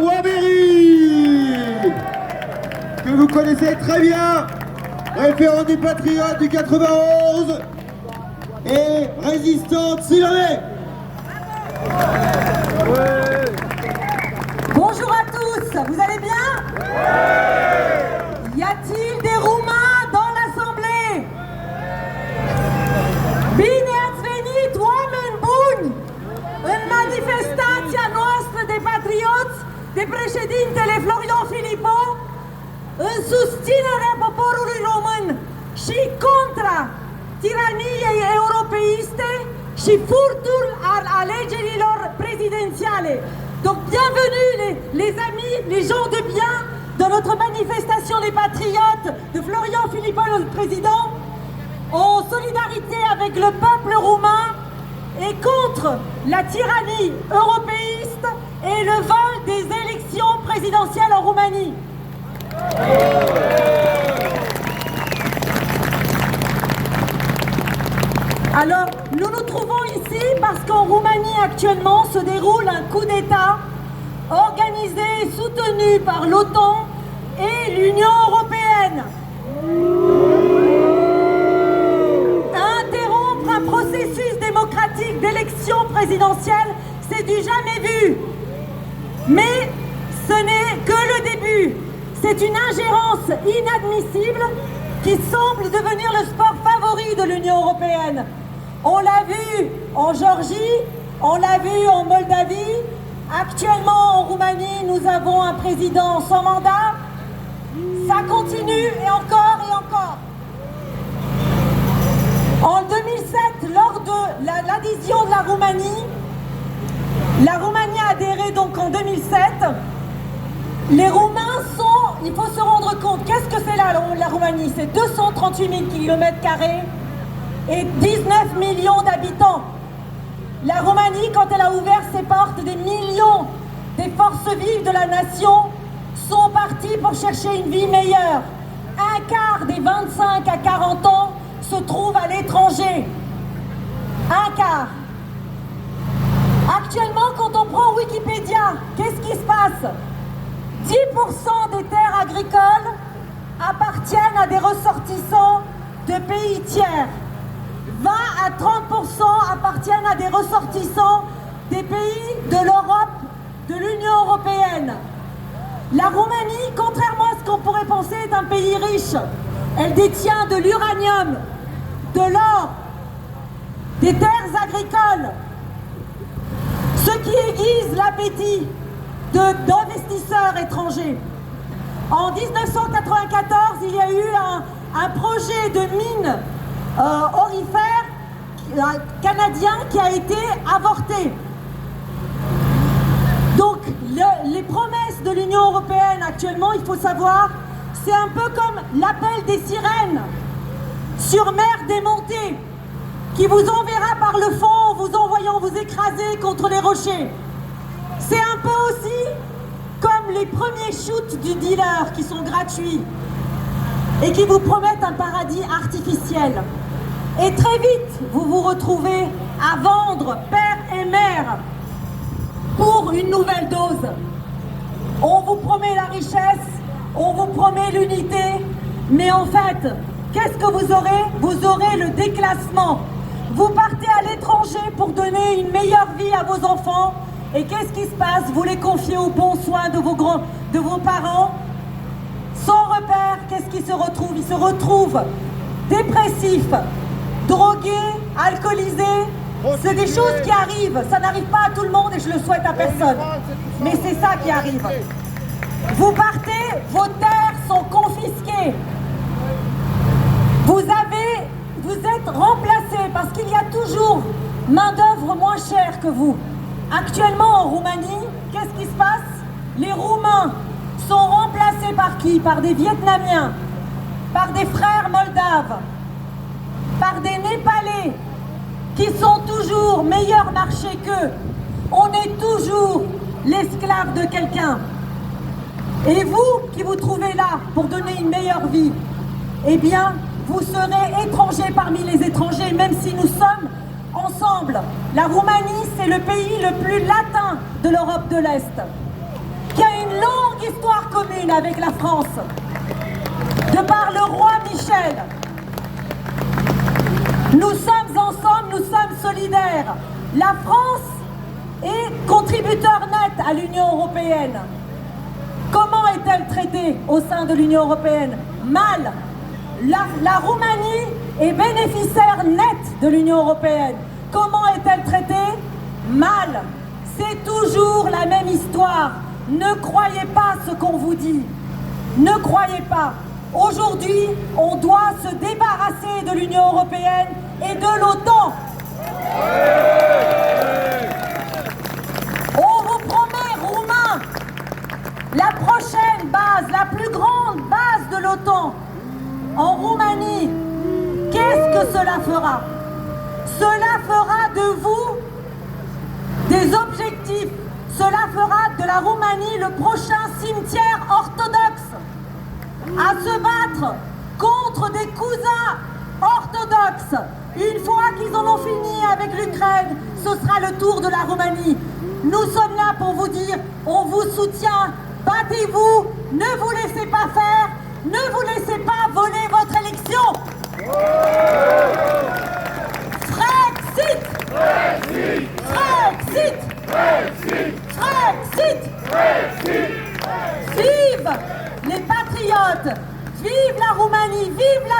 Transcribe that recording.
Waberi, que vous connaissez très bien, référent des Patriotes du 91 et résistante s'il en est. Bonjour à tous, vous allez bien? Y a-t-il des Roumains dans l'Assemblée? Bine ați venit, oameni buni, în manifestația noastră de patrioți de președintele Florian Philippot în susținerea poporului român și contra tiraniei europeiste și furtul al alegerilor prezidențiale. Donc bienvenue les amis, les gens de bien, dans notre manifestation des patriotes de Florian Philippot, le président, en solidarité avec le peuple roumain et contre la tyrannie européiste et le vol des élections présidentielles en Roumanie. Alors, nous nous trouvons ici parce qu'en Roumanie actuellement se déroule un coup d'État organisé et soutenu par l'OTAN et l'Union européenne. Interrompre un processus démocratique d'élection présidentielle, c'est du jamais vu. Mais ce n'est que le début. C'est une ingérence inadmissible qui semble devenir le sport favori de l'Union européenne. On l'a vu en Géorgie, on l'a vu en Moldavie. Actuellement en Roumanie, nous avons un président sans mandat. Ça continue et encore et encore. En 2007, lors de l'adhésion de la Roumanie a adhéré donc en 2007. Les Roumains sont, il faut se rendre compte, qu'est-ce que c'est là la Roumanie? C'est 238 000 km² et 19 millions d'habitants. La Roumanie, quand elle a ouvert ses portes, des millions des forces vives de la nation sont partis pour chercher une vie meilleure. Un quart des 25 à 40 ans se trouve à l'étranger. Un quart. Actuellement, quand on prend Wikipédia, qu'est-ce qui se passe? 10% des terres agricoles appartiennent à des ressortissants de pays tiers. 20 à 30% appartiennent à des ressortissants des pays de l'Europe, de l'Union européenne. La Roumanie, contrairement à ce qu'on pourrait penser, est un pays riche. Elle détient de l'uranium, de l'or, des terres agricoles, ce qui aiguise l'appétit d'investisseurs étrangers. En 1994, il y a eu un projet de mine aurifère canadien qui a été avorté. Donc les promesses de l'Union européenne actuellement, il faut savoir, c'est un peu comme l'appel des sirènes sur mer démontée qui vous enverra par le fond en vous envoyant vous écraser contre les rochers. C'est un peu aussi comme les premiers shoots du dealer qui sont gratuits et qui vous promettent un paradis artificiel. Et très vite, vous vous retrouvez à vendre père et mère pour une nouvelle dose. On vous promet la richesse, on vous promet l'unité, mais en fait, qu'est-ce que vous aurez? Vous aurez le déclassement. Vous partez à l'étranger pour donner une meilleure vie à vos enfants. Et qu'est-ce qui se passe? Vous les confiez aux bons soins de vos parents. Sans repère, qu'est-ce qui se retrouve? Ils se retrouvent dépressifs, drogués, alcoolisés. C'est des choses qui arrivent. Ça n'arrive pas à tout le monde et je le souhaite à personne. Mais c'est ça qui arrive. Vous partez, vos terres sont confisquées. Vous êtes remplacés parce qu'il y a toujours main-d'œuvre moins chère que vous. Actuellement en Roumanie, qu'est-ce qui se passe? Les Roumains sont remplacés par qui? Par des Vietnamiens, par des frères moldaves, par des Népalais qui sont toujours meilleur marché qu'eux. On est toujours l'esclave de quelqu'un. Et vous qui vous trouvez là pour donner une meilleure vie, eh bien, vous serez étrangers parmi les étrangers, même si nous sommes ensemble. La Roumanie, c'est le pays le plus latin de l'Europe de l'Est, qui a commune avec la France, de par le roi Michel. Nous sommes ensemble, nous sommes solidaires. La France est contributeur net à l'Union européenne. Comment est-elle traitée au sein de l'Union européenne? Mal. La Roumanie est bénéficiaire net de l'Union européenne. Comment est-elle traitée? Mal. C'est toujours la même histoire. Ne croyez pas ce qu'on vous dit. Ne croyez pas. Aujourd'hui, on doit se débarrasser de l'Union européenne et de l'OTAN. On vous promet, Roumains, la prochaine base, la plus grande base de l'OTAN en Roumanie. Qu'est-ce que cela fera? Cela fera de vous des objectifs. Cela fera de la Roumanie le prochain cimetière orthodoxe à se battre contre des cousins orthodoxes. Une fois qu'ils en ont fini avec l'Ukraine, ce sera le tour de la Roumanie. Nous sommes là pour vous dire, on vous soutient, battez-vous, ne vous laissez pas faire, ne vous laissez pas voler votre élection. Frexit! Frexit! Frexit! Frexit! Frexit! Frexit! Vive les patriotes! Vive la Roumanie! Vive la